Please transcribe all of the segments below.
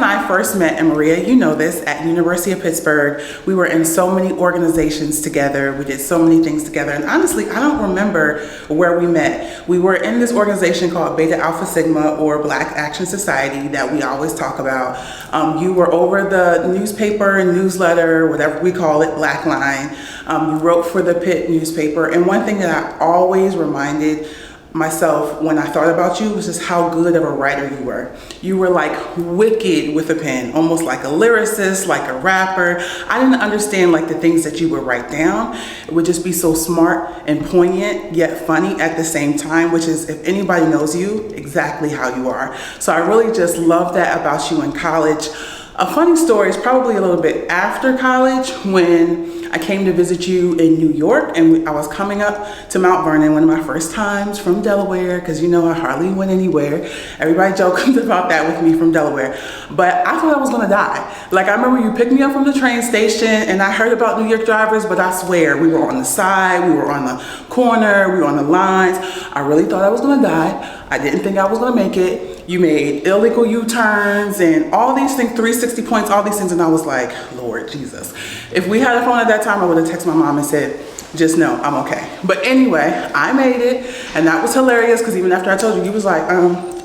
and I first met, and Maria, you know this, at University of Pittsburgh. We were in so many organizations together. We did so many things together. And honestly, I don't remember where we met. We were in this organization called Beta Alpha Sigma, or Black Action Society, that we always talk about. You were over the newspaper and newsletter, whatever we call it, Black Line. You wrote for the Pitt newspaper. And one thing that I always reminded myself when I thought about you was just how good of a writer you were. You were like wicked with a pen, almost like a lyricist, like a rapper. I didn't understand like the things that you would write down. It would just be so smart and poignant, yet funny at the same time, which is, if anybody knows you, exactly how you are. So I really just love that about you in college. A funny story is probably a little bit after college, when I came to visit you in New York, and I was coming up to Mount Vernon, one of my first times from Delaware, because you know I hardly went anywhere. Everybody jokes about that with me from Delaware. But I thought I was gonna die. Like, I remember you picked me up from the train station, and I heard about New York drivers, but I swear, we were on the side, we were on the corner, we were on the lines. I really thought I was gonna die. I didn't think I was gonna make it. You made illegal U-turns and all these things, 360 points, all these things, and I was like, Lord Jesus. If we had a phone at that time, I would have texted my mom and said, just know I'm okay. But anyway, I made it, and that was hilarious, because even after I told you, you was like,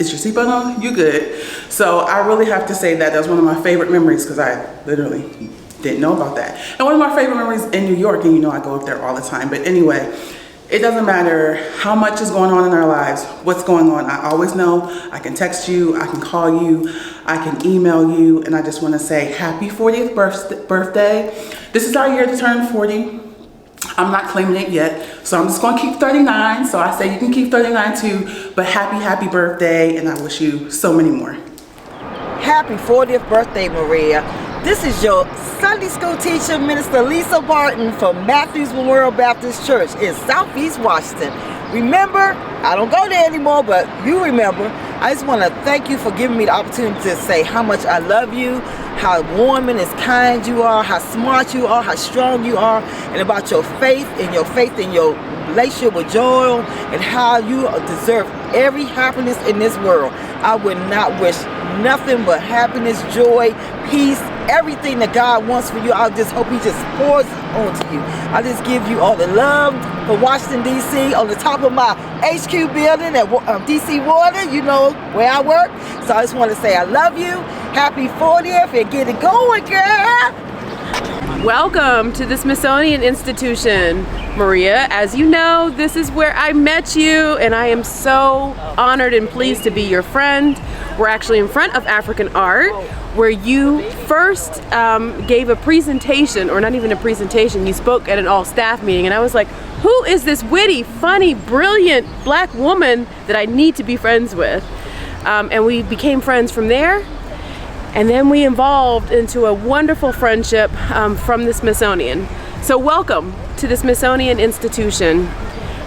is your seatbelt on? You good? So I really have to say that was one of my favorite memories, because I literally didn't know about that. And one of my favorite memories in New York, and you know I go up there all the time, but anyway, it doesn't matter how much is going on in our lives, what's going on. I always know I can text you, I can call you, I can email you, and I just want to say happy 40th birthday. This is our year to turn 40. I'm not claiming it yet, so I'm just going to keep 39. So I say you can keep 39 too, but happy birthday, and I wish you so many more. Happy 40th birthday, Maria. This is your Sunday school teacher, Minister Lisa Barton from Matthews Memorial Baptist Church in Southeast Washington. Remember, I don't go there anymore, but you remember. I just want to thank you for giving me the opportunity to say how much I love you, how warm and as kind you are, how smart you are, how strong you are, and about your faith in your relationship with Joel, and how you deserve every happiness in this world. I would not wish nothing but happiness, joy, peace, everything that God wants for you. I just hope He just pours onto you. I just give you all the love for Washington, D.C. on the top of my HQ building at D.C. Water, you know, where I work. So I just want to say I love you. Happy 40th, and get it going, girl. Welcome to the Smithsonian Institution, Maria. As you know, this is where I met you, and I am so honored and pleased to be your friend. We're actually in front of African Art, where you first gave a presentation, or not even a presentation, you spoke at an all-staff meeting, and I was like, who is this witty, funny, brilliant Black woman that I need to be friends with? And we became friends from there. And then we evolved into a wonderful friendship from the Smithsonian. So welcome to the Smithsonian Institution.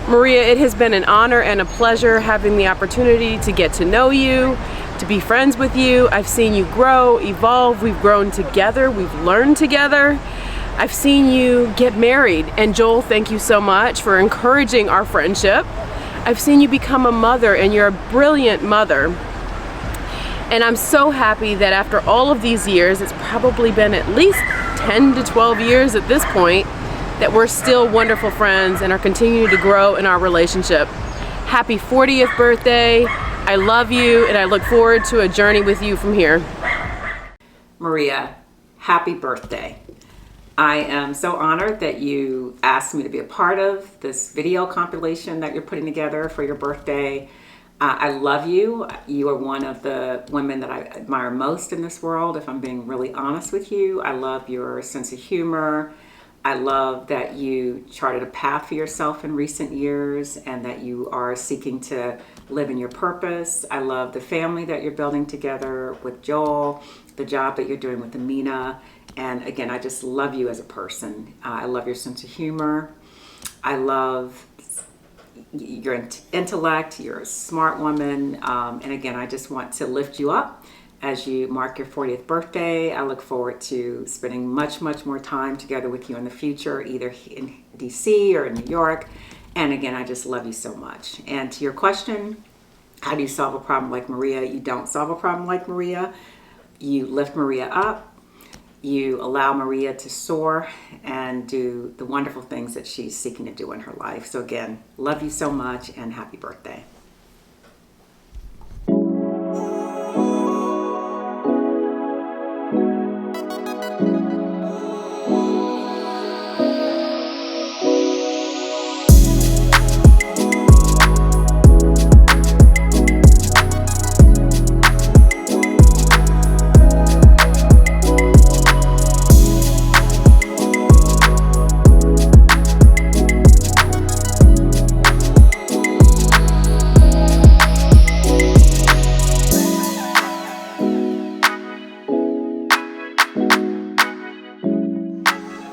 Maria, it has been an honor and a pleasure having the opportunity to get to know you, to be friends with you. I've seen you grow, evolve. We've grown together. We've learned together. I've seen you get married. And Joel, thank you so much for encouraging our friendship. I've seen you become a mother, and you're a brilliant mother. And I'm so happy that after all of these years, it's probably been at least 10 to 12 years at this point, that we're still wonderful friends and are continuing to grow in our relationship. Happy 40th birthday. I love you, and I look forward to a journey with you from here. Maria, happy birthday. I am so honored that you asked me to be a part of this video compilation that you're putting together for your birthday. I love you. You are one of the women that I admire most in this world, if I'm being really honest with you. I love your sense of humor. I love that you charted a path for yourself in recent years, and that you are seeking to live in your purpose. I love the family that you're building together with Joel, the job that you're doing with Amina. And again, I just love you as a person. I love your sense of humor. I love your intellect. You're a smart woman. And again, I just want to lift you up as you mark your 40th birthday. I look forward to spending much, much more time together with you in the future, either in DC or in New York. And again, I just love you so much. And to your question, how do you solve a problem like Maria? You don't solve a problem like Maria. you lift Maria up, you allow Maria to soar and do the wonderful things that she's seeking to do in her life. So again, love you so much and happy birthday.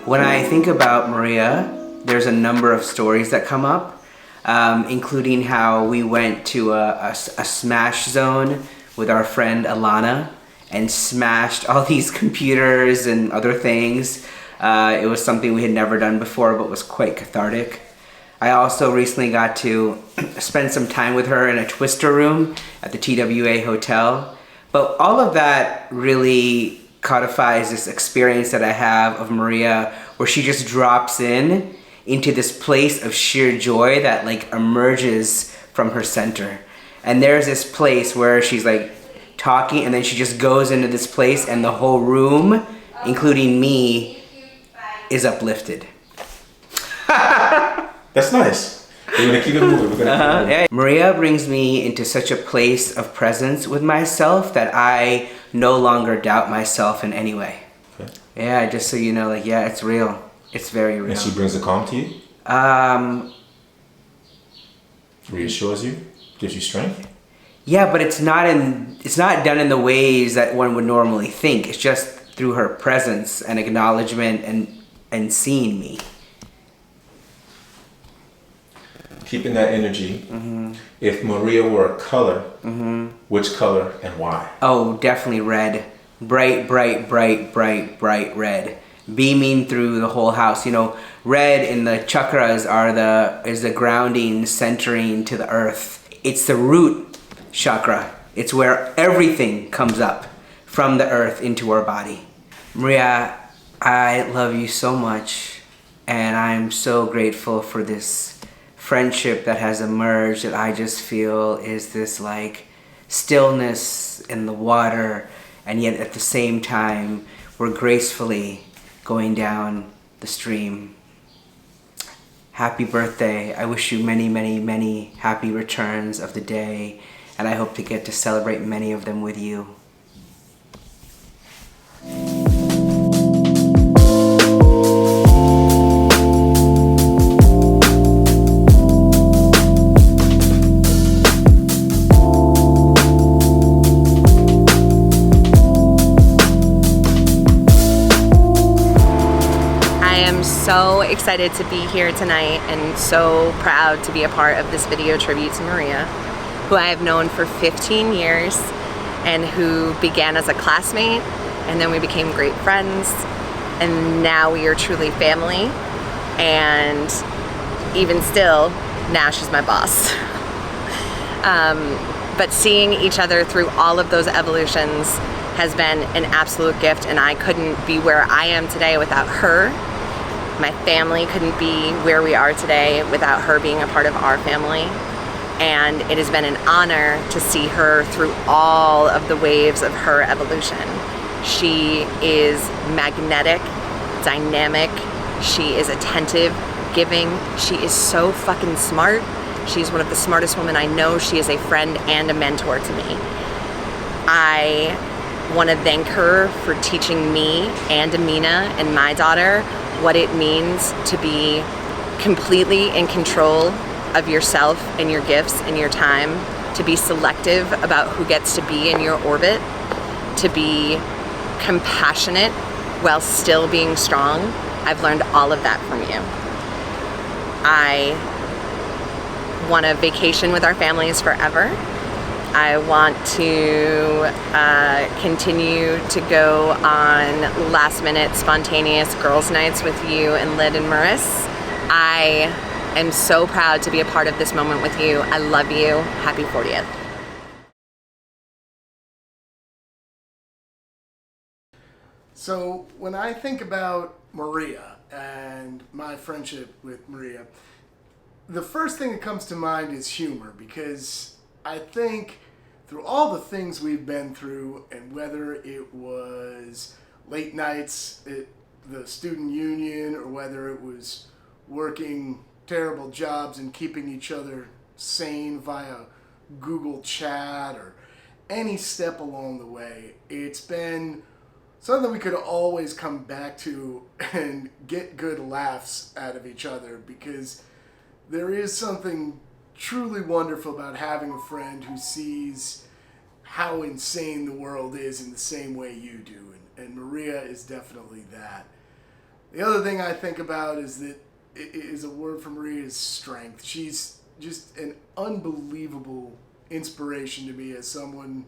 When I think about Maria, there's a number of stories that come up, including how we went to a smash zone with our friend Alana and smashed all these computers and other things. It was something we had never done before, but was quite cathartic. I also recently got to spend some time with her in a twister room at the TWA Hotel. But all of that really codifies this experience that I have of Maria, where she just drops into this place of sheer joy that like emerges from her center. And there's this place where she's like talking, and then she just goes into this place, and the whole room, including me, is uplifted. That's nice. We're gonna keep it moving. Yeah. Maria brings me into such a place of presence with myself that I no longer doubt myself in any way. Okay. Yeah, just so you know, like, yeah, it's real. It's very real. And she brings the calm to you? Reassures you? Gives you strength? Yeah, but it's not done in the ways that one would normally think. It's just through her presence and acknowledgement and seeing me. Keeping that energy. Mm-hmm. If Maria were a color, which color and why? Oh, definitely red. Bright, bright, bright, bright, bright red. Beaming through the whole house. You know, red in the chakras is the grounding, centering to the earth. It's the root chakra. It's where everything comes up from the earth into our body. Maria, I love you so much, and I'm so grateful for this friendship that has emerged that I just feel is this like stillness in the water, and yet at the same time we're gracefully going down the stream. Happy birthday. I wish you many, many, many happy returns of the day, and I hope to get to celebrate many of them with you. So excited to be here tonight and so proud to be a part of this video tribute to Maria, who I have known for 15 years and who began as a classmate, and then we became great friends, and now we are truly family, and even still, now she's my boss. But seeing each other through all of those evolutions has been an absolute gift, and I couldn't be where I am today without her. My family couldn't be where we are today without her being a part of our family. And it has been an honor to see her through all of the waves of her evolution. She is magnetic, dynamic, she is attentive, giving, she is so fucking smart. She's one of the smartest women I know. She is a friend and a mentor to me. I want to thank her for teaching me and Amina and my daughter what it means to be completely in control of yourself and your gifts and your time, to be selective about who gets to be in your orbit, to be compassionate while still being strong. I've learned all of that from you. I want to vacation with our families forever. I want to continue to go on last minute spontaneous girls' nights with you and Lyd and Maris. I am so proud to be a part of this moment with you. I love you. Happy 40th. So when I think about Maria and my friendship with Maria, the first thing that comes to mind is humor, because I think through all the things we've been through, and whether it was late nights at the student union or whether it was working terrible jobs and keeping each other sane via Google Chat or any step along the way, it's been something we could always come back to and get good laughs out of each other, because there is something truly wonderful about having a friend who sees how insane the world is in the same way you do. And Maria is definitely that. The other thing I think about is that is a word for Maria is strength. She's just an unbelievable inspiration to me as someone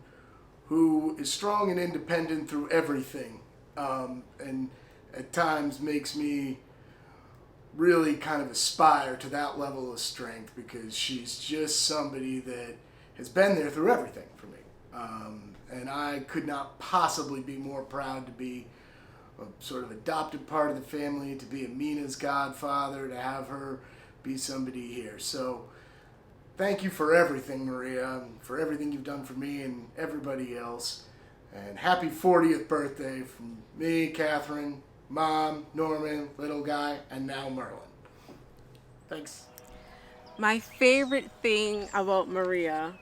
who is strong and independent through everything, and at times makes me really kind of aspire to that level of strength, because she's just somebody that has been there through everything for me. And I could not possibly be more proud to be a sort of adopted part of the family, to be Amina's godfather, to have her be somebody here. So thank you for everything, Maria, and for everything you've done for me and everybody else. And happy 40th birthday from me, Catherine, Mom, Norman, little guy, and now Merlin. Thanks. My favorite thing about Maria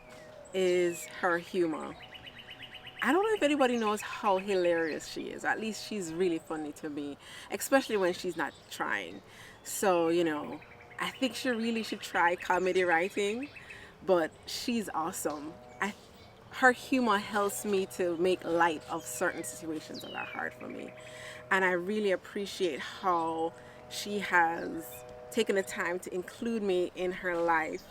is her humor. I don't know if anybody knows how hilarious she is. At least she's really funny to me, especially when she's not trying. So, I think she really should try comedy writing, but she's awesome. Her humor helps me to make light of certain situations that are hard for me. And I really appreciate how she has taken the time to include me in her life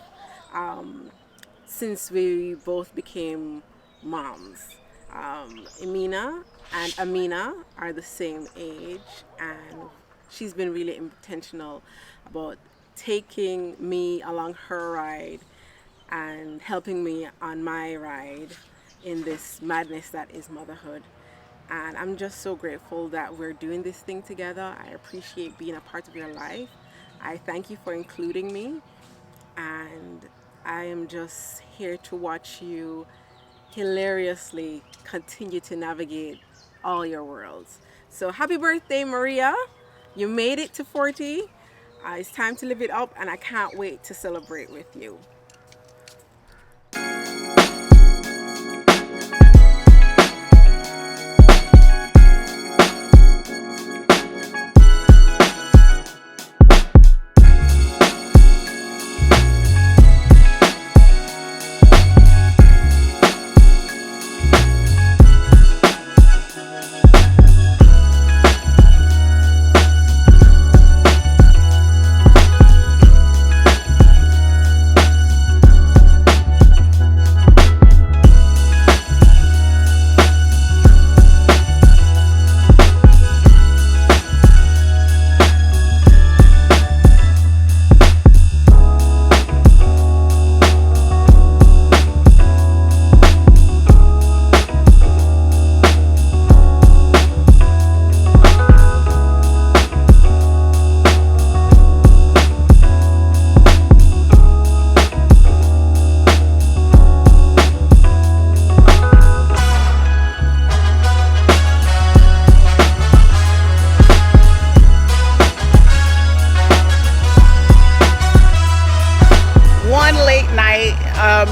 since we both became moms. Amina and Amina are the same age, and she's been really intentional about taking me along her ride and helping me on my ride in this madness that is motherhood. And I'm just so grateful that we're doing this thing together. I appreciate being a part of your life. I thank you for including me, and I am just here to watch you hilariously continue to navigate all your worlds. So happy birthday, Maria. You made it to 40. It's time to live it up, and I can't wait to celebrate with you.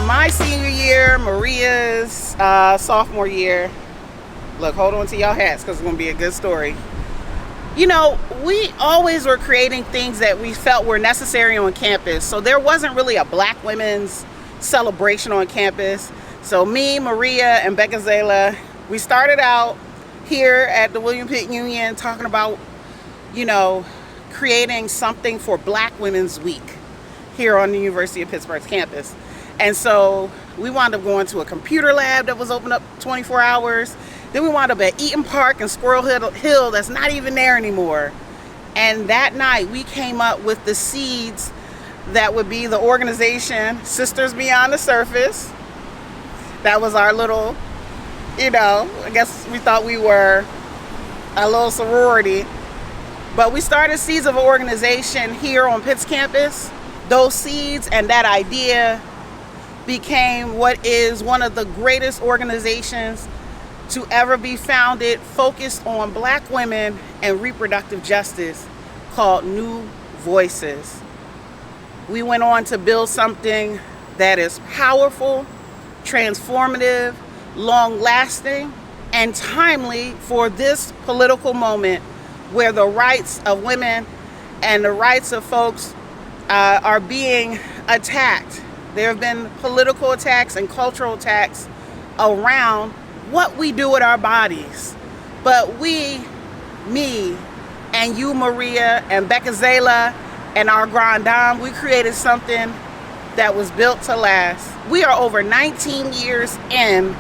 My senior year, Maria's sophomore year. Look, hold on to y'all hats because it's going to be a good story. We always were creating things that we felt were necessary on campus. So there wasn't really a Black women's celebration on campus. So me, Maria, and Becca Zayla, we started out here at the William Pitt Union talking about, creating something for Black Women's Week here on the University of Pittsburgh's campus. And so we wound up going to a computer lab that was open up 24 hours. Then we wound up at Eaton Park and Squirrel Hill that's not even there anymore. And that night we came up with the seeds that would be the organization Sisters Beyond the Surface. That was our little, I guess we thought we were a little sorority. But we started seeds of an organization here on Pitt's campus. Those seeds and that idea became what is one of the greatest organizations to ever be founded, focused on Black women and reproductive justice, called New Voices. We went on to build something that is powerful, transformative, long-lasting, and timely for this political moment where the rights of women and the rights of folks are being attacked. There have been political attacks and cultural attacks around what we do with our bodies. But we, me, and you, Maria, and Becca Zala, and our Grand Dame, we created something that was built to last. We are over 19 years in.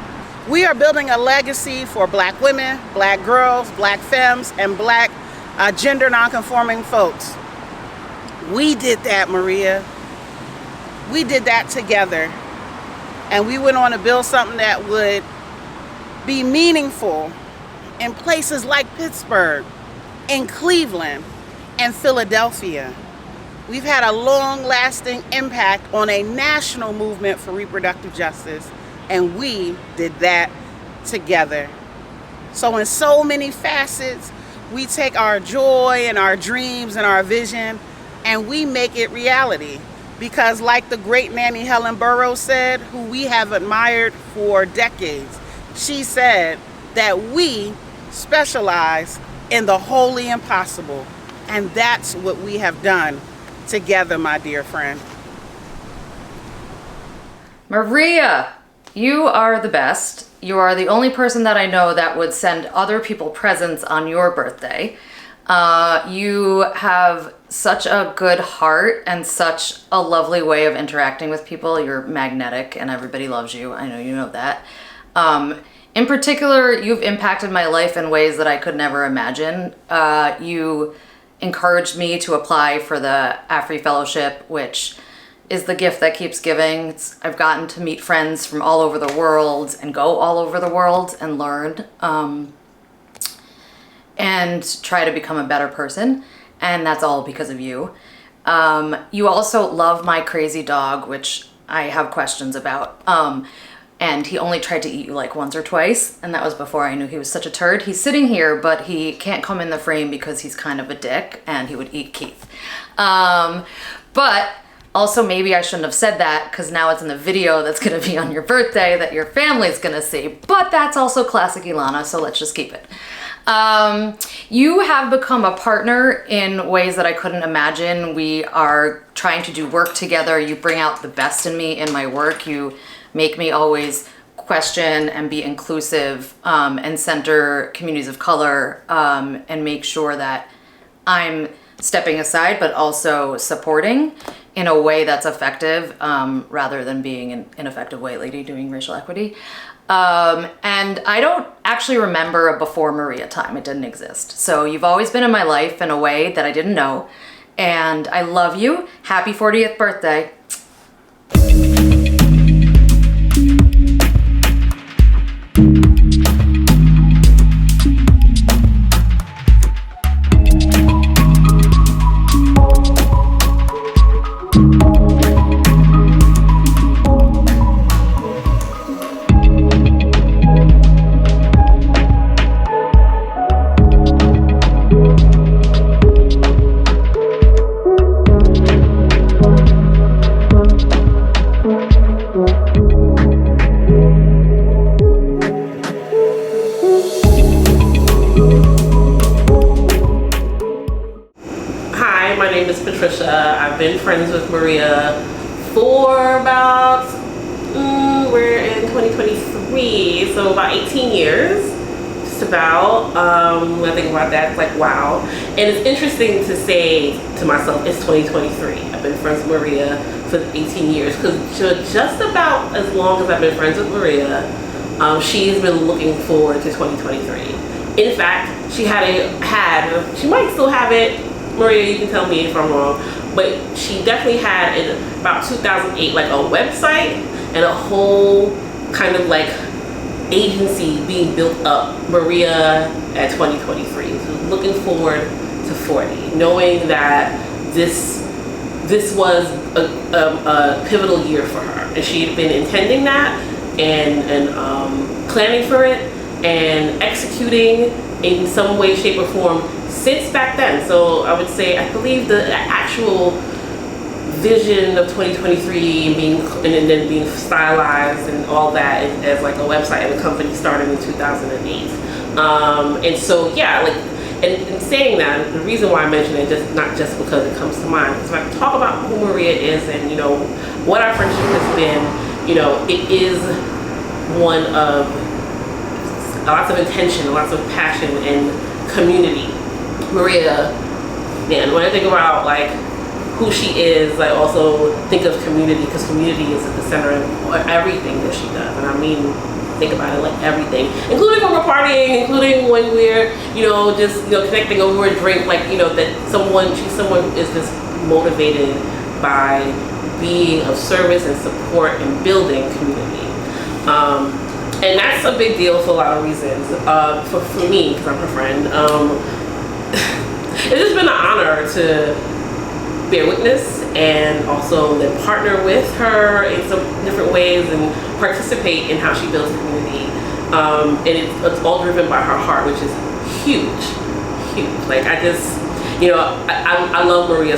We are building a legacy for Black women, Black girls, Black femmes, and Black gender nonconforming folks. We did that, Maria. We did that together. And we went on to build something that would be meaningful in places like Pittsburgh, in Cleveland, and Philadelphia. We've had a long-lasting impact on a national movement for reproductive justice, and we did that together. So in so many facets, we take our joy and our dreams and our vision and we make it reality. Because like the great Nanny Helen Burroughs said, who we have admired for decades, she said that we specialize in the wholly impossible. And that's what we have done together, my dear friend. Maria, you are the best. You are the only person that I know that would send other people presents on your birthday. You have such a good heart and such a lovely way of interacting with people. You're magnetic and everybody loves you. I know you know that. In particular, you've impacted my life in ways that I could never imagine. You encouraged me to apply for the AFRI Fellowship, which is the gift that keeps giving. I've gotten to meet friends from all over the world and go all over the world and learn and try to become a better person. And that's all because of you. You also love my crazy dog, which I have questions about. And he only tried to eat you like once or twice, and that was before I knew he was such a turd. He's sitting here, but he can't come in the frame because he's kind of a dick, and he would eat Keith. But also maybe I shouldn't have said that, because now it's in the video that's gonna be on your birthday that your family's gonna see, but that's also classic Ilana, so let's just keep it. You have become a partner in ways that I couldn't imagine. We are trying to do work together. You bring out the best in me in my work. You make me always question and be inclusive and center communities of color and make sure that I'm stepping aside but also supporting in a way that's effective rather than being an ineffective white lady doing racial equity. And I don't actually remember a before Maria time. It didn't exist. So you've always been in my life in a way that I didn't know. And I love you. Happy 40th birthday. I've been friends with Maria for about, we're in 2023, so about 18 years, just about. When I think about that, it's like, wow. And it's interesting to say to myself, it's 2023. I've been friends with Maria for 18 years, because just about as long as I've been friends with Maria, she's been looking forward to 2023. In fact, she she might still have it, Maria, you can tell me if I'm wrong, but she definitely had in about 2008 like a website and a whole kind of like agency being built up, Maria at 2023. So looking forward to 40, knowing that this was a pivotal year for her, and she had been intending that and planning for it and executing in some way, shape, or form since back then. So I would say, I believe the actual vision of 2023 and then being stylized and all that as like a website and a company started in 2008. And so yeah, like, and saying that, the reason why I mention it, just not just because it comes to mind, because when I talk about who Maria is and, you know, what our friendship has been, you know, it is one of lots of intention, lots of passion and community. Maria, man, when I think about like who she is, I also think of community, because community is at the center of everything that she does. And I mean, think about it, like everything, including when we're partying, including when we're, you know, just, you know, connecting over a drink, like, you know, that she's someone who is just motivated by being of service and support and building community. And that's a big deal for a lot of reasons. For me, because I'm her friend, it's just been an honor to bear witness and also then partner with her in some different ways and participate in how she builds community. And it's all driven by her heart, which is huge. Like, I just, you know, I love Maria.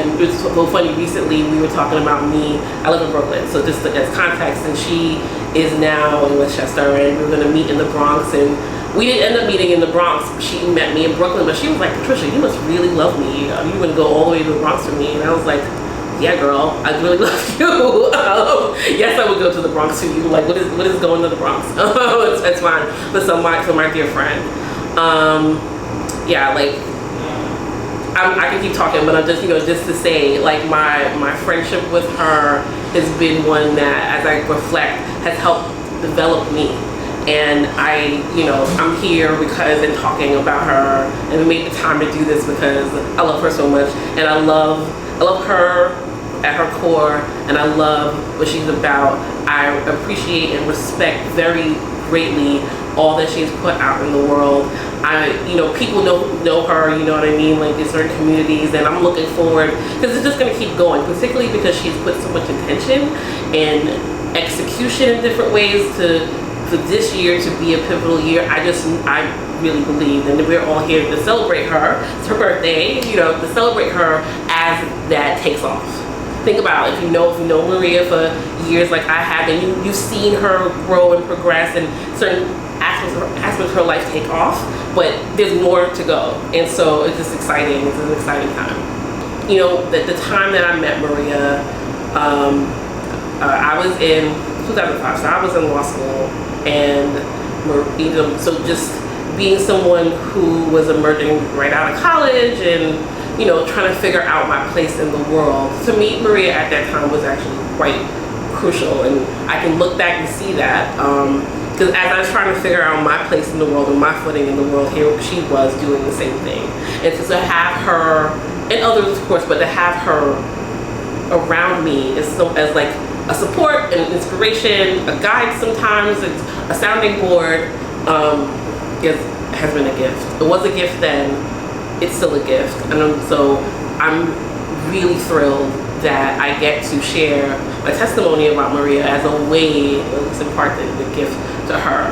And it's so funny, recently we were talking about me. I live in Brooklyn, so just as context, and she is now in Westchester, and we were gonna meet in the Bronx, and we didn't end up meeting in the Bronx. She met me in Brooklyn, but she was like, Patricia, you must really love me. You would go all the way to the Bronx for me. And I was like, yeah, girl, I really love you. Yes, I would go to the Bronx for you. Like, what is going to the Bronx? It's fine. But so my dear friend. Yeah, like, I can keep talking, but I'm just, you know, just to say, like, my friendship with her has been one that, as I reflect, has helped develop me. And I'm here because and talking about her, and we made the time to do this because I love her so much, and I love her at her core, and I love what she's about. I appreciate and respect very greatly all that she's put out in the world. People know her, you know what I mean, like in certain communities, and I'm looking forward, because it's just gonna keep going, particularly because she's put so much intention and execution in different ways for this year to be a pivotal year. I really believe, and we're all here to celebrate her. It's her birthday, to celebrate her as that takes off. Think about it, if you know Maria for years like I have, and you've seen her grow and progress, and certain aspects of her life take off, but there's more to go. And so it's just exciting. It's an exciting time. The time that I met Maria, I was in 2005, so I was in law school, and so just being someone who was emerging right out of college and trying to figure out my place in the world, to meet Maria at that time was actually quite crucial. And I can look back and see that, because as I was trying to figure out my place in the world and my footing in the world, here she was doing the same thing. And to have her, and others of course, but to have her around me as like a support and inspiration, a guide sometimes, it's a sounding board, has been a gift. It was a gift then, it's still a gift. And so I'm really thrilled that I get to share my testimony about Maria as a way, at least in part, the gift to her.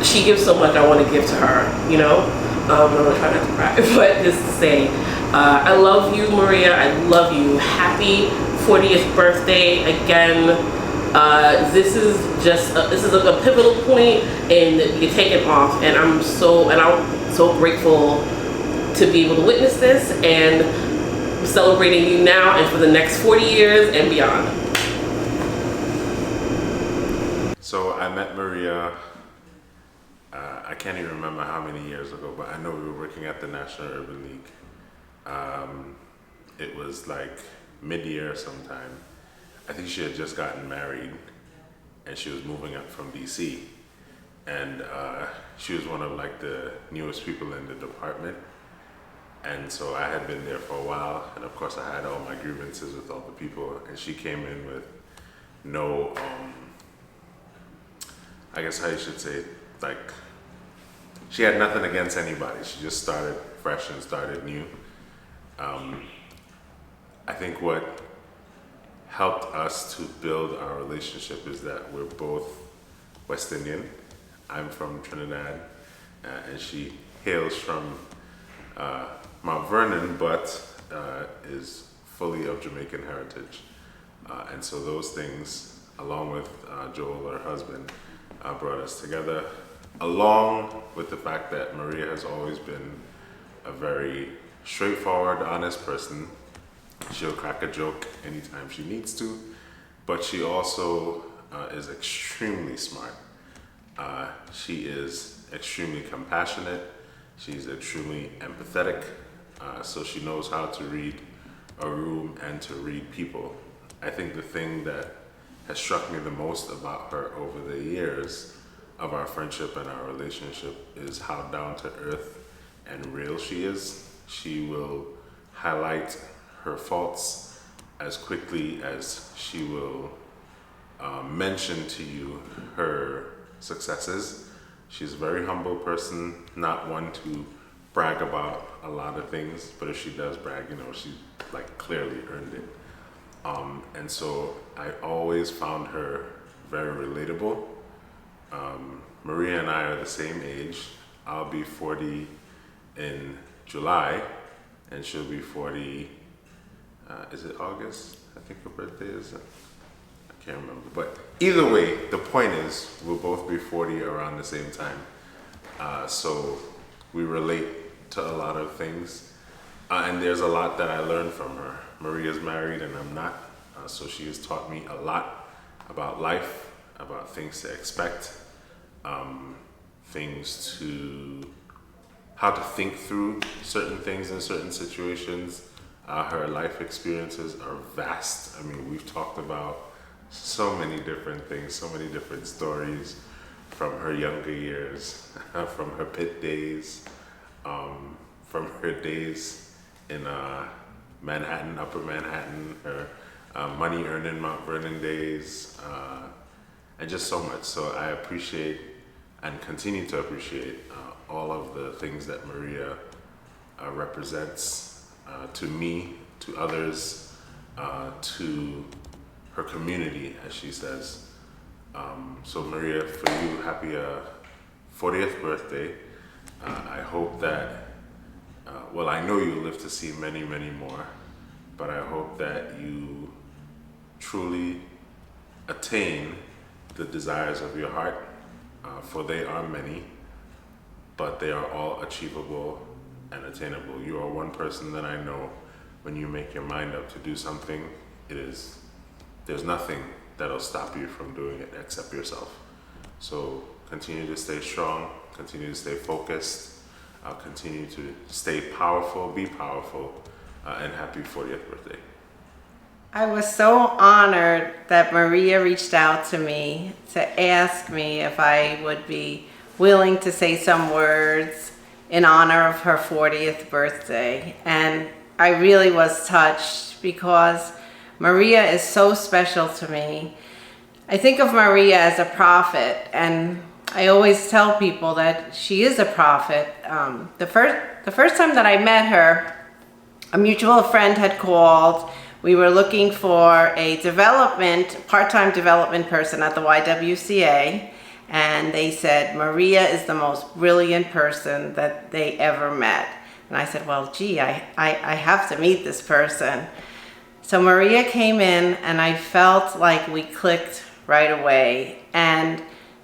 She gives so much, I want to give to her, I'm gonna try not to cry, but just to say, I love you, Maria, I love you. Happy 40th birthday again. This is a pivotal point, and you're taking off, and I'm so grateful to be able to witness this, and I'm celebrating you now and for the next 40 years and beyond. So I met Maria, I can't even remember how many years ago, but I know we were working at the National Urban League. It was like mid-year sometime. I think she had just gotten married, and she was moving up from DC. And she was one of like the newest people in the department. And so I had been there for a while, and of course I had all my grievances with all the people, and she came in with no I guess how you should say, like, she had nothing against anybody. She just started fresh and started new. I think what helped us to build our relationship is that we're both West Indian. I'm from Trinidad, and she hails from Mount Vernon, but is fully of Jamaican heritage. And so those things, along with Joel, her husband, brought us together, along with the fact that Maria has always been a very straightforward, honest person. She'll crack a joke anytime she needs to, but she also is extremely smart. She is extremely compassionate. She's extremely empathetic. So she knows how to read a room and to read people. I think the thing that has struck me the most about her over the years of our friendship and our relationship is how down to earth and real she is. She will highlight her faults as quickly as she will mention to you her successes. She's a very humble person, not one to brag about a lot of things, but if she does brag, you know, she like clearly earned it. And so I always found her very relatable. Maria and I are the same age. I'll be 40 in July, and she'll be 40, is it August? I think her birthday is, I can't remember. But either way, the point is we'll both be 40 around the same time. So we relate to a lot of things. And there's a lot that I learned from her. Maria's married and I'm not. So she has taught me a lot about life, about things to expect, things to, how to think through certain things in certain situations. Her life experiences are vast. I mean, we've talked about so many different things, so many different stories from her younger years, from her pit days, from her days in Manhattan, Upper Manhattan, her money earning Mount Vernon days, and just so much. So I appreciate and continue to appreciate all of the things that Maria represents to me, to others, to her community, as she says. So Maria, for you, happy 40th birthday. I hope that, well, I know you'll live to see many, many more, but I hope that you truly attain the desires of your heart, for they are many, but they are all achievable and attainable. You are one person that I know, when you make your mind up to do something, there's nothing that'll stop you from doing it except yourself. So continue to stay strong, continue to stay focused, continue to stay powerful, be powerful, and happy 40th birthday. I was so honored that Maria reached out to me to ask me if I would be willing to say some words in honor of her 40th birthday. And I really was touched because Maria is so special to me. I think of Maria as a prophet, and I always tell people that she is a prophet. The first time that I met her, a mutual friend had called. We were looking for a part-time development person at the YWCA, and they said, Maria is the most brilliant person that they ever met. And I said, well, gee, I have to meet this person. So Maria came in, and I felt like we clicked right away. And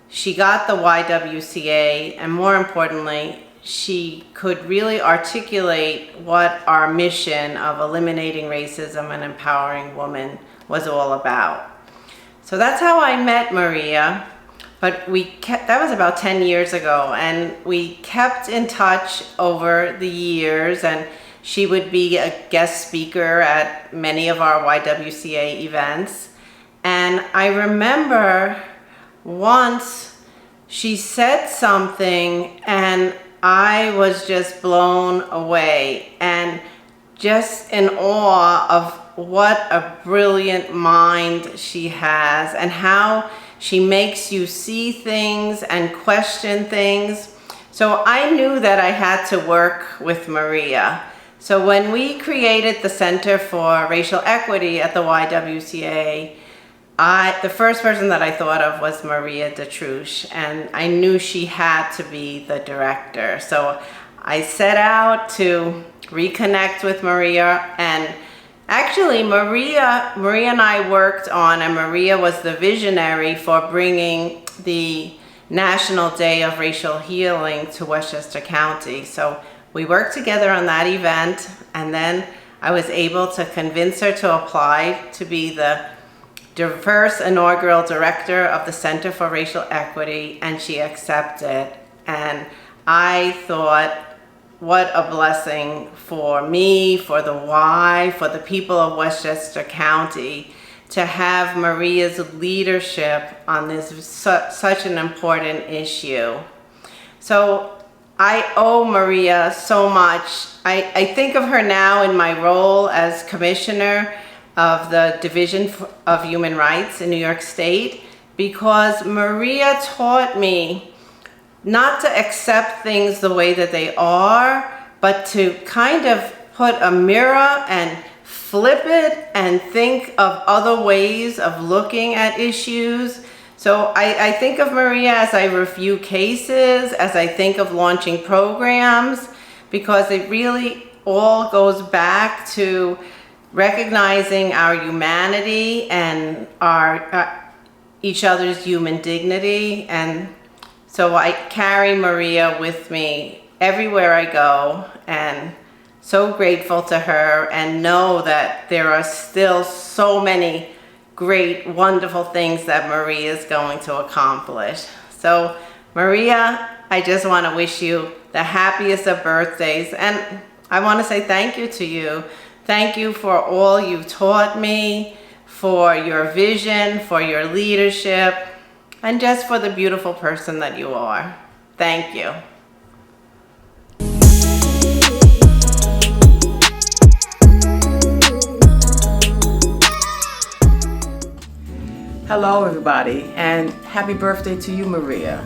she got the YWCA, and more importantly, she could really articulate what our mission of eliminating racism and empowering women was all about. So that's how I met Maria, but that was about 10 years ago, and we kept in touch over the years, and she would be a guest speaker at many of our YWCA events. And I remember once she said something and I was just blown away and just in awe of what a brilliant mind she has and how She makes you see things and question things. So I knew that I had to work with Maria. So when we created the Center for Racial Equity at the YWCA, the first person that I thought of was Maria Dautruche, and I knew she had to be the director. So I set out to reconnect with Maria, and actually Maria and I worked on, and Maria was the visionary for bringing the National Day of Racial Healing to Westchester County. So we worked together on that event, and then I was able to convince her to apply to be the first inaugural director of the Center for Racial Equity, and she accepted. And I thought, what a blessing for me, for the Y, for the people of Westchester County, to have Maria's leadership on this such an important issue. So I owe Maria so much. I think of her now in my role as commissioner of the Division of Human Rights in New York State, because Maria taught me not to accept things the way that they are, but to kind of put a mirror and flip it and think of other ways of looking at issues. So I think of Maria as I review cases, as I think of launching programs, because it really all goes back to recognizing our humanity and our each other's human dignity. And so I carry Maria with me everywhere I go, and so grateful to her, and know that there are still so many great, wonderful things that Maria is going to accomplish. So Maria, I just want to wish you the happiest of birthdays, and I want to say thank you to you. Thank you for all you've taught me, for your vision, for your leadership, and just for the beautiful person that you are. Thank you. Hello everybody, and happy birthday to you, Maria.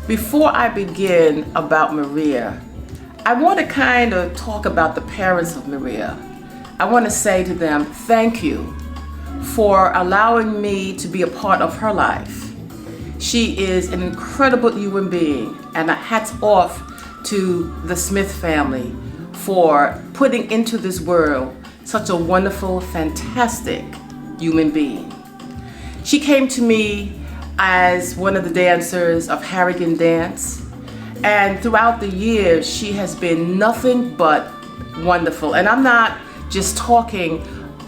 Before I begin about Maria, I want to kind of talk about the parents of Maria. I want to say to them, thank you for allowing me to be a part of her life. She is an incredible human being, and hats off to the Smith family for putting into this world such a wonderful, fantastic human being. She came to me as one of the dancers of Harrigan Dance, and throughout the years she has been nothing but wonderful. And I'm not just talking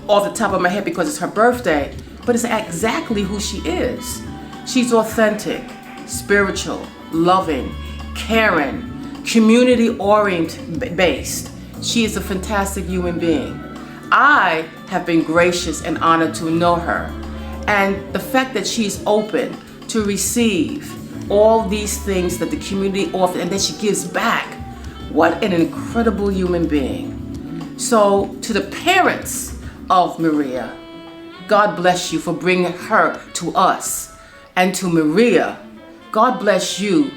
off the top of my head because it's her birthday, but it's exactly who she is. She's authentic, spiritual, loving, caring, community-oriented based. She is a fantastic human being. I have been gracious and honored to know her. And the fact that she's open to receive all these things that the community offers, and that she gives back, what an incredible human being. So to the parents of Maria, God bless you for bringing her to us. And to Maria, God bless you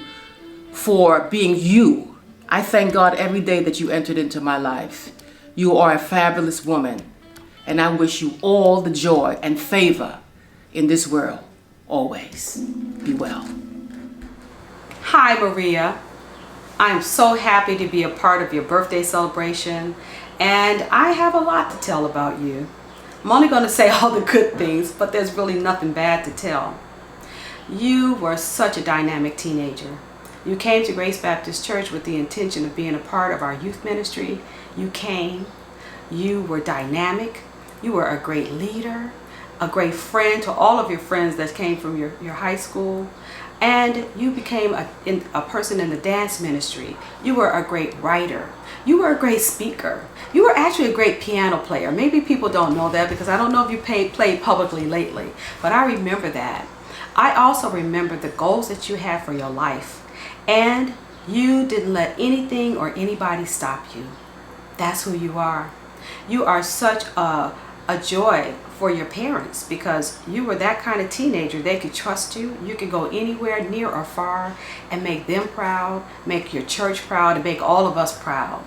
for being you. I thank God every day that you entered into my life. You are a fabulous woman, and I wish you all the joy and favor in this world, always. Be well. Hi, Maria. I'm so happy to be a part of your birthday celebration, and I have a lot to tell about you. I'm only going to say all the good things, but there's really nothing bad to tell. You were such a dynamic teenager. You came to Grace Baptist Church with the intention of being a part of our youth ministry. You came. You were dynamic. You were a great leader, a great friend to all of your friends that came from your high school. And you became a person in the dance ministry. You were a great writer. You were a great speaker. You were actually a great piano player. Maybe people don't know that because I don't know if you played publicly lately, but I remember that. I also remember the goals that you had for your life, and you didn't let anything or anybody stop you. That's who you are. You are such a a joy for your parents because you were that kind of teenager. They could trust you. You could go anywhere, near or far, and make them proud, make your church proud, and make all of us proud.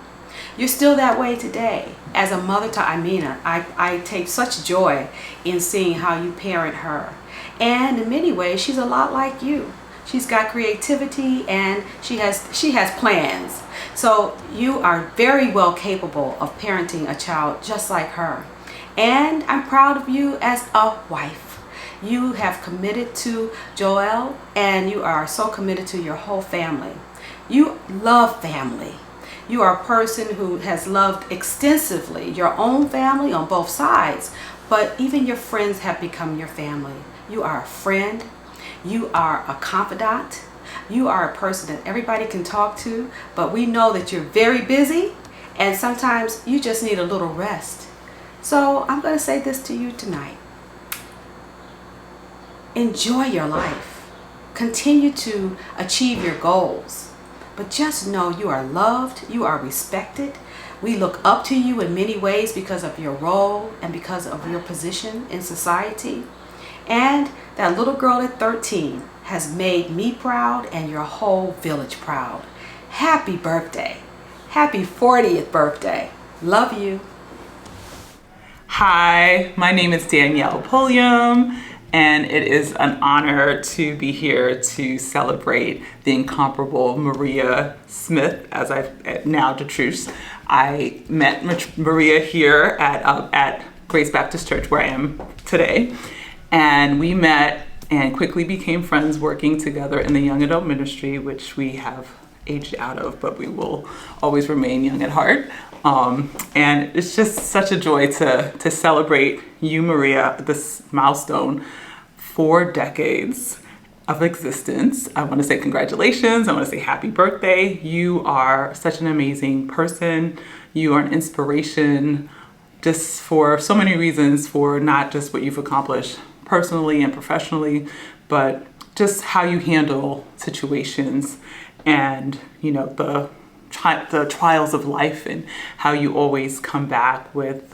You're still that way today. As a mother to Amina, I take such joy in seeing how you parent her. And in many ways, she's a lot like you. She's got creativity and she has plans. So you are very well capable of parenting a child just like her. And I'm proud of you as a wife. You have committed to Joel and you are so committed to your whole family. You love family. You are a person who has loved extensively your own family on both sides, but even your friends have become your family. You are a friend. You are a confidant. You are a person that everybody can talk to, but we know that you're very busy and sometimes you just need a little rest. So I'm going to say this to you tonight. Enjoy your life. Continue to achieve your goals. But just know you are loved, you are respected. We look up to you in many ways because of your role and because of your position in society. And that little girl at 13 has made me proud and your whole village proud. Happy birthday. Happy 40th birthday. Love you. Hi, my name is Danielle Pulliam, and it is an honor to be here to celebrate the incomparable Maria Smith, as I've now Dautruche. I met Maria here at Grace Baptist Church, where I am today, and we met and quickly became friends working together in the young adult ministry, which we have aged out of, but we will always remain young at heart. And it's just such a joy to celebrate you, Maria, this milestone, 4 decades of existence. I want to say congratulations. I want to say happy birthday. You are such an amazing person. You are an inspiration just for so many reasons, for not just what you've accomplished personally and professionally, but just how you handle situations and, you know, the trials of life and how you always come back with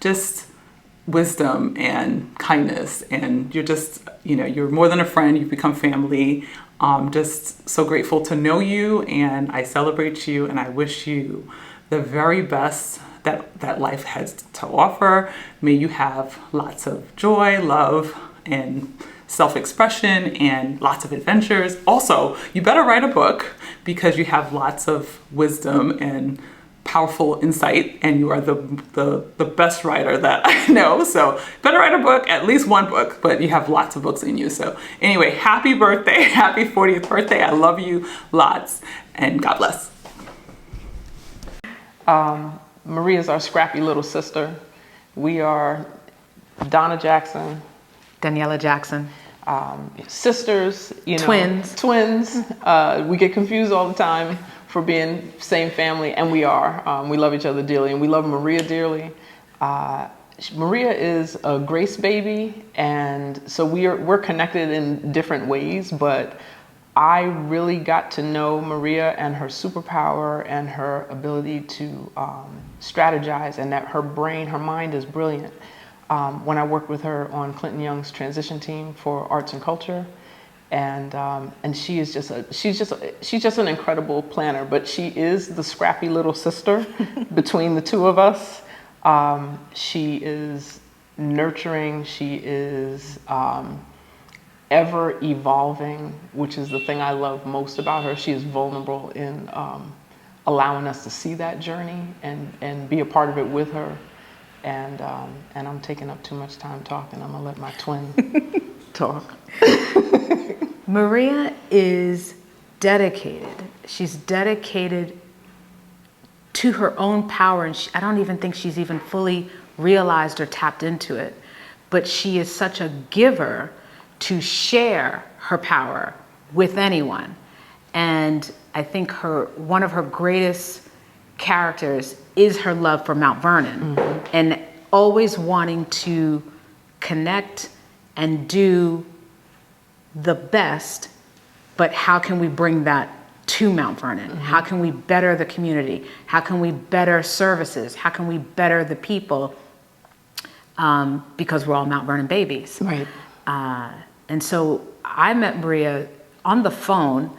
just wisdom and kindness. And you're just, you know, you're more than a friend. You've become family. Just so grateful to know you, and I celebrate you, and I wish you the very best that life has to offer. May you have lots of joy, love, and self-expression and lots of adventures. Also, you better write a book because you have lots of wisdom and powerful insight, and you are the best writer that I know. So better write a book, at least one book, but you have lots of books in you. So anyway, happy birthday, happy 40th birthday. I love you lots, and God bless. Maria's our scrappy little sister. We are Donna Jackson, Daniela Jackson. Sisters, you know. Twins. We get confused all the time for being same family, and we are. We love each other dearly, and we love Maria dearly. Maria is a Grace baby, and so we're connected in different ways, but I really got to know Maria and her superpower and her ability to strategize, and that her mind is brilliant. When I worked with her on Clinton Young's transition team for arts and culture, and she is she's just an incredible planner. But she is the scrappy little sister between the two of us. She is nurturing. She is ever evolving, which is the thing I love most about her. She is vulnerable in allowing us to see that journey and be a part of it with her. And I'm taking up too much time talking. I'm gonna let my twin talk. Maria is dedicated. She's dedicated to her own power, and I don't even think she's even fully realized or tapped into it. But she is such a giver to share her power with anyone. And I think one of her greatest characters is her love for Mount Vernon, and always wanting to connect and do the best, but how can we bring that to Mount Vernon? How can we better the community? How can we better services? How can we better the people? because we're all Mount Vernon babies. Right. And so I met Maria on the phone,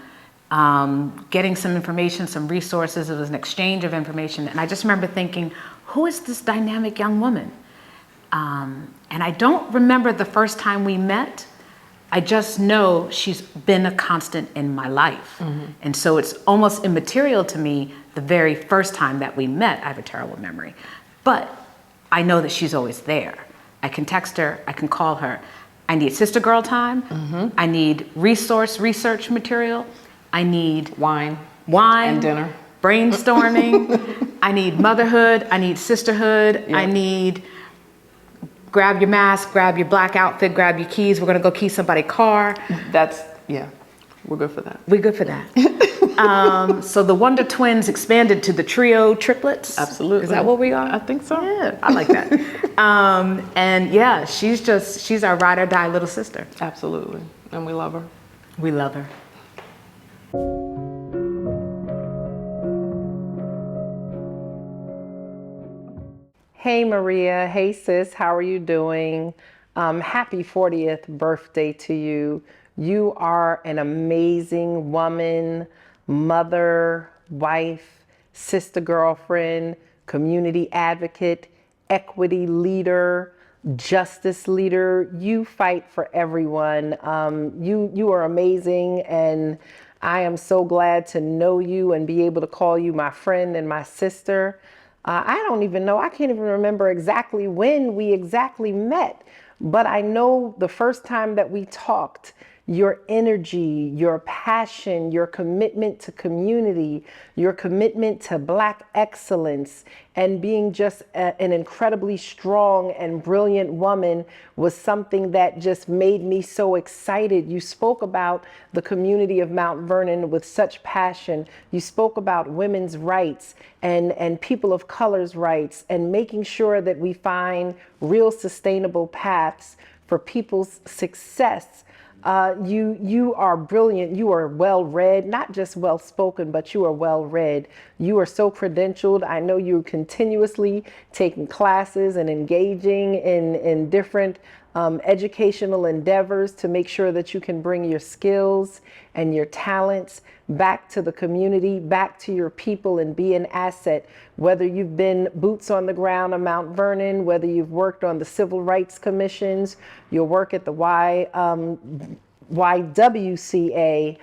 getting some information, some resources. It was an exchange of information. And I just remember thinking, who is this dynamic young woman? And I don't remember the first time we met. I just know she's been a constant in my life. And so it's almost immaterial to me the very first time that we met. I have a terrible memory. But I know that she's always there. I can text her, I can call her. I need sister girl time. I need research material. I need wine and dinner, brainstorming. I need motherhood. I need sisterhood. Yep. I need grab your mask, grab your black outfit, grab your keys. We're gonna go key somebody's car. We're good for that. We're good for that. So the Wonder Twins expanded to the trio triplets. Absolutely. Is that what we are? I think so. Yeah, I like that. And yeah, she's our ride or die little sister. Absolutely. And we love her. We love her. Hey Maria, hey sis, how are you doing? Happy 40th birthday to you. You are an amazing woman, mother, wife, sister, girlfriend, community advocate, equity leader, justice leader. You fight for everyone. You are amazing, and I am so glad to know you and be able to call you my friend and my sister. I don't even know, I can't even remember exactly when we exactly met, but I know the first time that we talked, your energy, your passion, your commitment to community, your commitment to Black excellence, and being just an incredibly strong and brilliant woman was something that just made me so excited. You spoke about the community of Mount Vernon with such passion. You spoke about women's rights and people of color's rights, and making sure that we find real sustainable paths for people's success. You are brilliant. You are well read, not just well spoken, but you are well read. You are so credentialed. I know you're continuously taking classes and engaging in different educational endeavors to make sure that you can bring your skills and your talents back to the community, back to your people, and be an asset. Whether you've been boots on the ground on Mount Vernon, whether you've worked on the civil rights commissions, your work at the YWCA,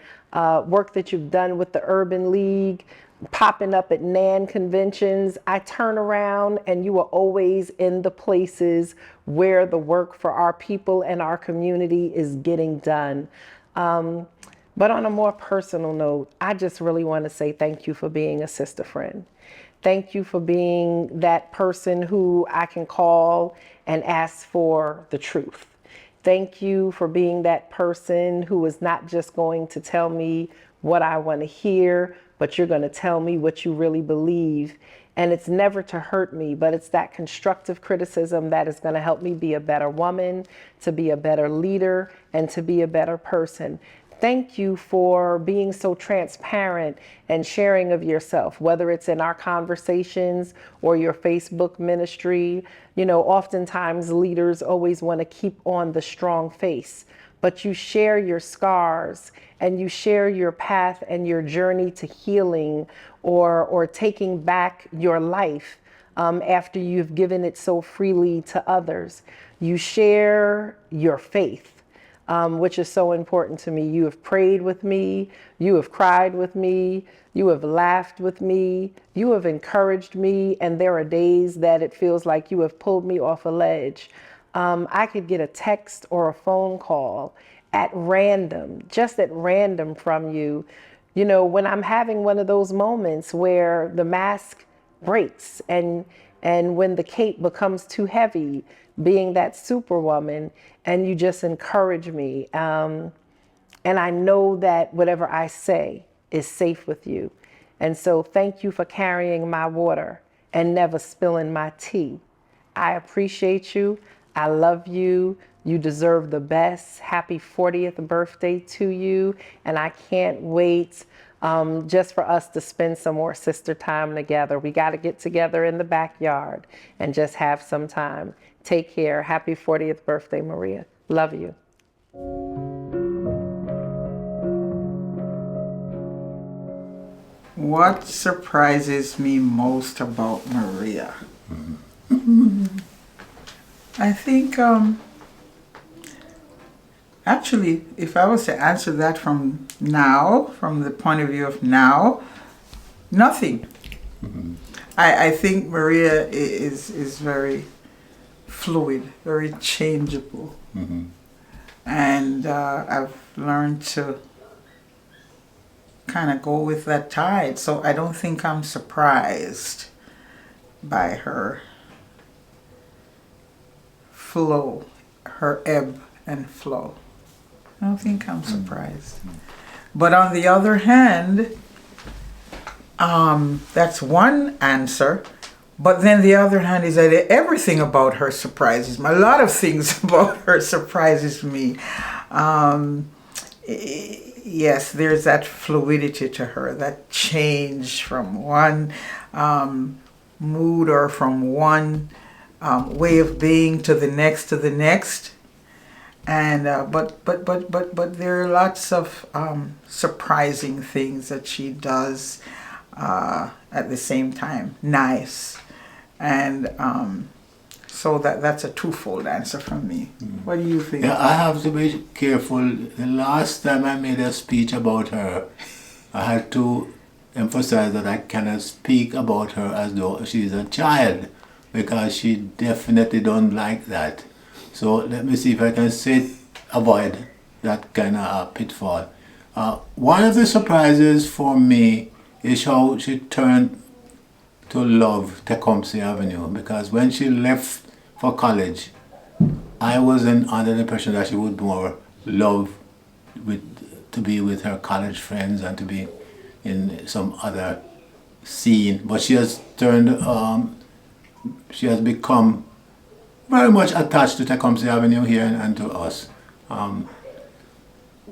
work that you've done with the Urban League, popping up at NAN conventions, I turn around and you are always in the places where the work for our people and our community is getting done. But on a more personal note, I just really want to say thank you for being a sister friend. Thank you for being that person who I can call and ask for the truth. Thank you for being that person who is not just going to tell me what I want to hear, but you're going to tell me what you really believe. And it's never to hurt me, but it's that constructive criticism that is going to help me be a better woman, to be a better leader, and to be a better person. Thank you for being so transparent and sharing of yourself, whether it's in our conversations or your Facebook ministry. You know, oftentimes leaders always want to keep on the strong face, but you share your scars and you share your path and your journey to healing or taking back your life after you've given it so freely to others. You share your faith. Which is so important to me. You have prayed with me, you have cried with me, you have laughed with me, you have encouraged me, and there are days that it feels like you have pulled me off a ledge. I could get a text or a phone call at random, just at random from you. You know, when I'm having one of those moments where the mask breaks and when the cape becomes too heavy, being that superwoman, and you just encourage me. And I know that whatever I say is safe with you. And so thank you for carrying my water and never spilling my tea. I appreciate you. I love you. You deserve the best. Happy 40th birthday to you. And I can't wait just for us to spend some more sister time together. We got to get together in the backyard and just have some time. Take care. Happy 40th birthday, Maria. Love you. What surprises me most about Maria? I think, actually, if I was to answer that from the point of view of now, nothing. I think Maria is very fluid, very changeable. And I've learned to kind of go with that tide. So I don't think I'm surprised by her flow, her ebb and flow. I don't think I'm surprised. But on the other hand, that's one answer. But then the other hand is that everything about her surprises me. A lot of things about her surprises me. Yes, there's that fluidity to her, that change from one mood or from one way of being to the next. And but there are lots of surprising things that she does at the same time. Nice, and so that's a twofold answer from me. What do you think? Yeah, I have to be careful. The last time I made a speech about her, I had to emphasize that I cannot speak about her as though she's a child, because she definitely don't like that. So let me see if I can avoid that kind of pitfall. One of the surprises for me is how she turned to love Tecumseh Avenue, because when she left for college, I was under the impression that she would more love to be with her college friends and to be in some other scene. But she has become very much attached to Tecumseh Avenue here and to us.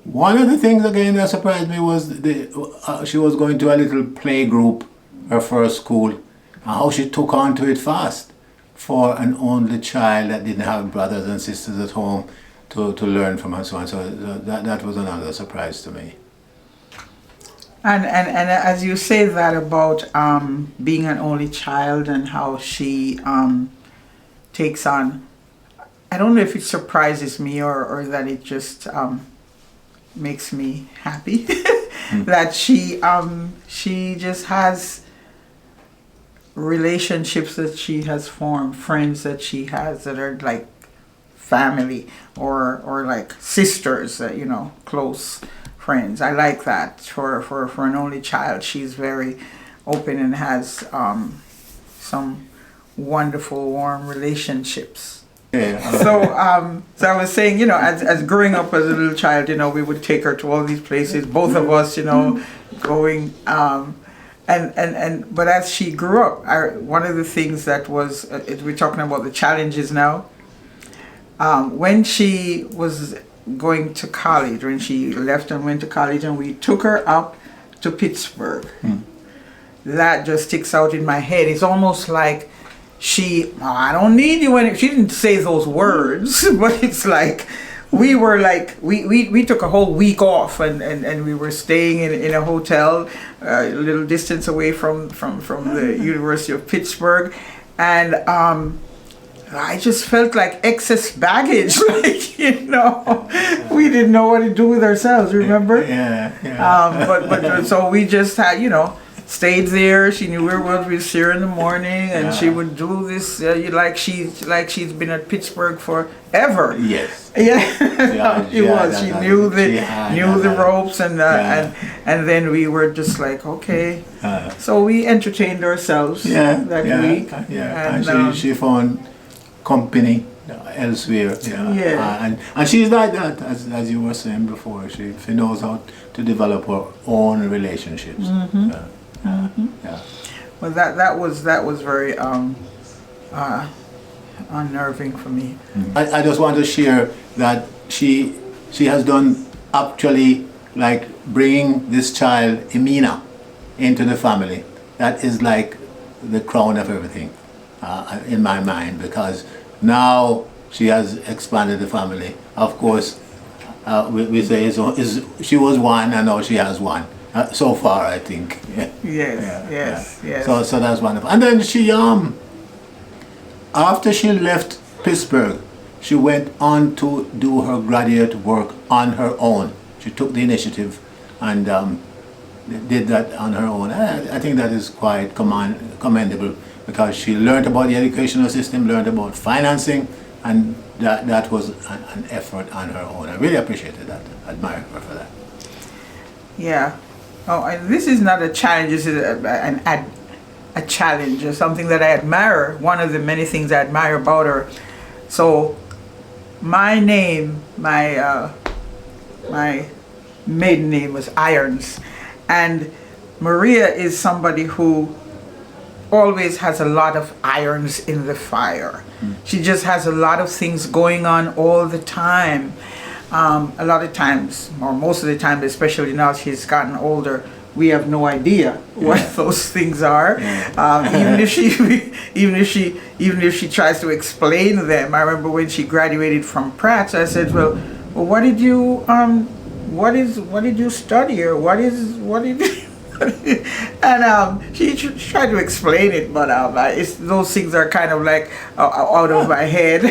One of the things again that surprised me was she was going to a little play group, her first school, and how she took on to it fast for an only child that didn't have brothers and sisters at home to learn from her. So that was another surprise to me. And as you say that about being an only child and how she takes on, I don't know if it surprises me or that it just makes me happy that she just has relationships that she has formed, friends that she has that are like family or like sisters, close friends. I like that for an only child. She's very open and has some wonderful, warm relationships. Yeah. So I was saying, as growing up as a little child, we would take her to all these places, both of us, going, but as she grew up, one of the things that was, we're talking about the challenges now, when she was going to college, when she left and went to college and we took her up to Pittsburgh, that just sticks out in my head. It's almost like I don't need you she didn't say those words, but it's like we were like we took a whole week off and we were staying in a hotel a little distance away from the University of Pittsburgh, and I just felt like excess baggage, we didn't know what to do with ourselves, remember? Yeah. But so we just had, stayed there. She knew where we was here in the morning, and she would do this like she's been at Pittsburgh forever. Yes. Yeah. She was. She knew the ropes, and then we were just like, okay. So we entertained ourselves that week. Yeah. And she found company elsewhere. And she's like that, as you were saying before. She knows how to develop her own relationships. Well, that was very unnerving for me. I just want to share that she has done actually like bringing this child, Emina, into the family, that is like the crown of everything in my mind, because now she has expanded the family. Of course, we say she was one and now she has one. So far, I think. Yes. So that's wonderful. And then she, after she left Pittsburgh, she went on to do her graduate work on her own. She took the initiative and did that on her own. I think that is quite commendable, because she learned about the educational system, learned about financing, and that was an effort on her own. I really appreciated that. I admire her for that. Yeah. Oh, and this is not a challenge. This is a challenge, or something that I admire. One of the many things I admire about her. So, my name, my maiden name was Irons, and Maria is somebody who always has a lot of irons in the fire. She just has a lot of things going on all the time. A lot of times, or most of the time, especially now she's gotten older, we have no idea what those things are. Even if she tries to explain them. I remember when she graduated from Pratt, I said, well, what did you study, or what did you and she tried to explain it, but those things are kind of like out of my head,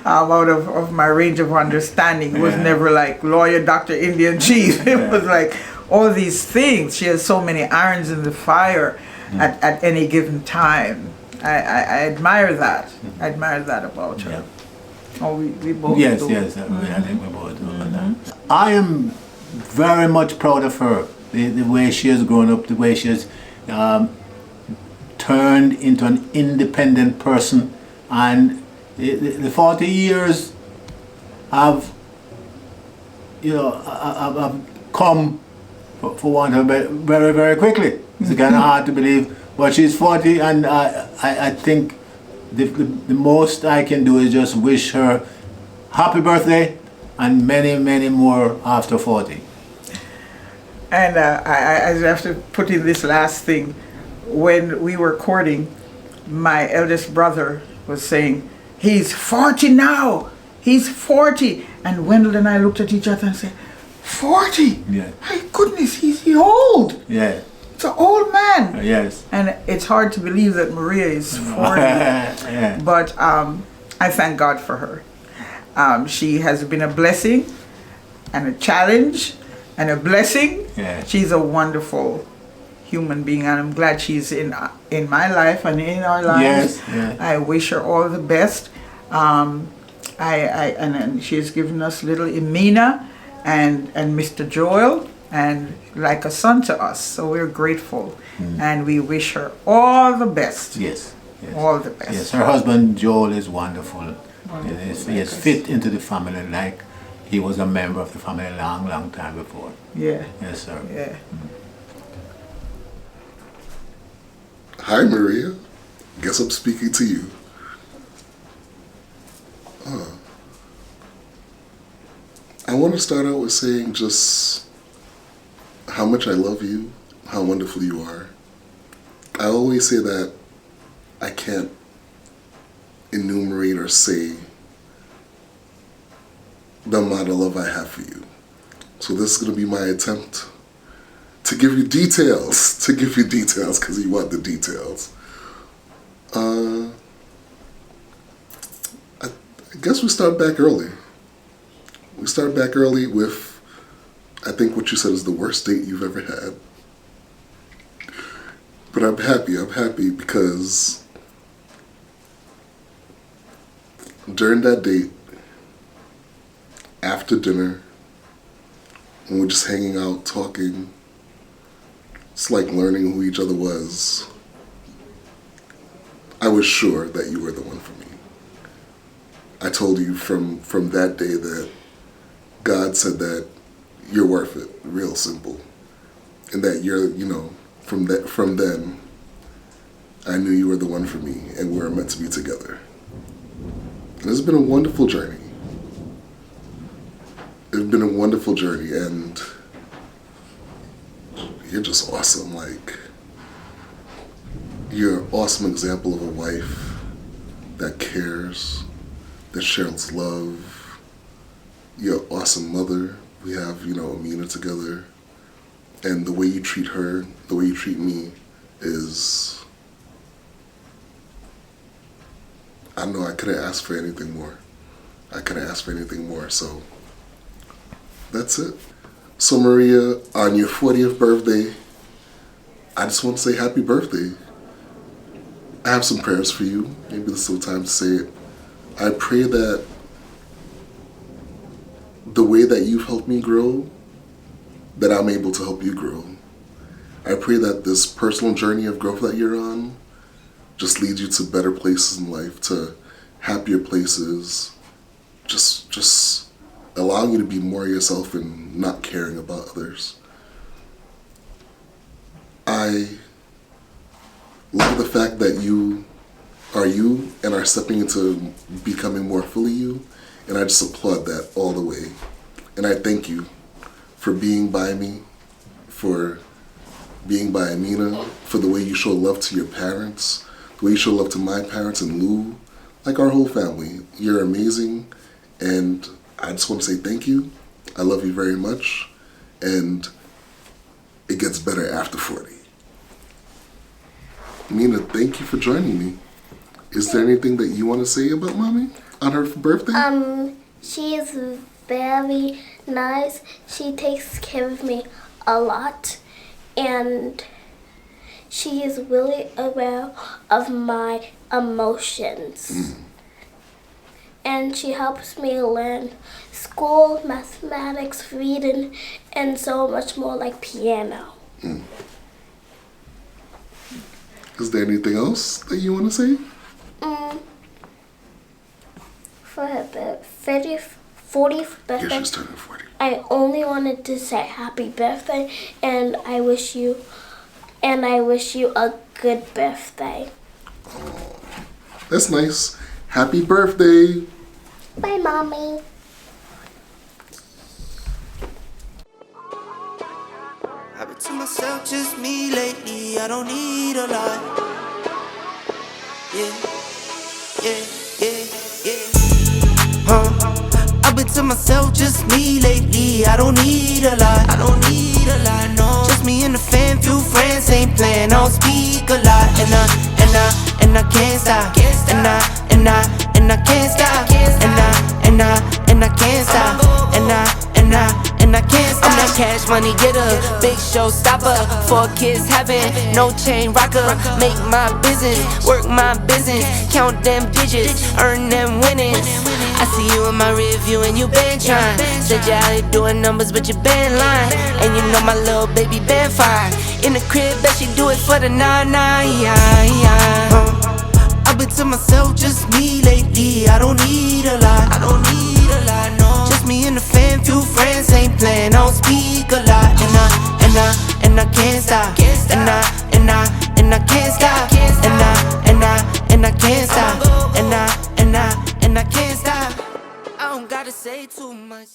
out of my range of understanding. It was never like lawyer, doctor, Indian chief. It was like all these things. She has so many irons in the fire at any given time. I admire that. I admire that about her. Oh, we both do. Yes, I think we both do. I am very much proud of her. The way she has grown up, the way she has turned into an independent person, and the 40 years have come, for want of a very, very quickly. It's kind of hard to believe, but she's 40, and I think the most I can do is just wish her happy birthday and many, many more after 40. And I have to put in this last thing. When we were courting, my eldest brother was saying, he's 40 now. He's 40. And Wendell and I looked at each other and said, 40? Yeah. My goodness, he's old. Yeah. It's an old man. Yes. And it's hard to believe that Maria is 40. Yeah. But I thank God for her. She has been a blessing and a challenge and a blessing. Yeah. She's a wonderful human being, and I'm glad she's in my life and in our lives. Yes. Yeah. I wish her all the best. And she has given us little Emina and Mr. Joel, and like a son to us. So we're grateful, and we wish her all the best. Yes. All the best. Yes. Her husband Joel is wonderful. He has fit into the family like he was a member of the family a long, long time before. Yeah. Yes, sir. Yeah. Hi, Maria. Guess I'm speaking to you. I want to start out with saying just how much I love you, how wonderful you are. I always say that I can't enumerate or say the amount of love I have for you. So this is going to be my attempt to give you details, because you want the details. I guess we start back early. We start back early with, I think what you said is the worst date you've ever had. But I'm happy because during that date, after dinner, when we're just hanging out, talking, it's like learning who each other was. I was sure that you were the one for me. I told you from that day that God said that you're worth it, real simple. And that you're, from then, I knew you were the one for me and we were meant to be together. And it's been a wonderful journey. It's been a wonderful journey, and you're just awesome. Like, you're an awesome example of a wife that cares, that shares love. You're an awesome mother. We have, Amina together. And the way you treat her, the way you treat me is, I know I couldn't ask for anything more. So that's it. So Maria, on your 40th birthday, I just want to say happy birthday. I have some prayers for you. Maybe this is the time to say it. I pray that the way that you've helped me grow, that I'm able to help you grow. I pray that this personal journey of growth that you're on just leads you to better places in life, to happier places, just allowing you to be more yourself and not caring about others. I love the fact that you are you and are stepping into becoming more fully you, and I just applaud that all the way. And I thank you for being by me, for being by Amina, for the way you show love to your parents, the way you show love to my parents and Lou, like our whole family. You're amazing, and I just want to say thank you. I love you very much, and it gets better after 40. Amina, thank you for joining me. Is there anything that you want to say about Mommy on her birthday? She is very nice. She takes care of me a lot, and she is really aware of my emotions. And she helps me learn school, mathematics, reading, and so much more, like piano. Is there anything else that you want to say? For her 40th birthday, Yeah, she's turning 40. I only wanted to say happy birthday, and I wish you a good birthday. That's nice. Happy birthday. Bye, Mommy. I've been to myself, just me lately. I don't need a lot. Yeah. I've been to myself, just me lately. I don't need a lot. No. Just me and the fam, few friends ain't playing. I don't speak a lot, and I can't stop. And I can't stop. And I can't stop. And I can't stop. I'm that cash money getter, big show stopper. 4 kids having no chain rocker. Make my business, work my business, count them digits, earn them winnings. I see you in my review and you been trying. Said you out here doing numbers, but you been lying. And you know my little baby been fine. In the crib, bet she do it for the 9-9. I've been to myself, just me lately. I don't need a lot. No. Just me and the fam, few friends ain't playing. I don't speak a lot, and I can't stop. And I can't stop. And I can't stop. And I can't stop. I don't gotta say too much.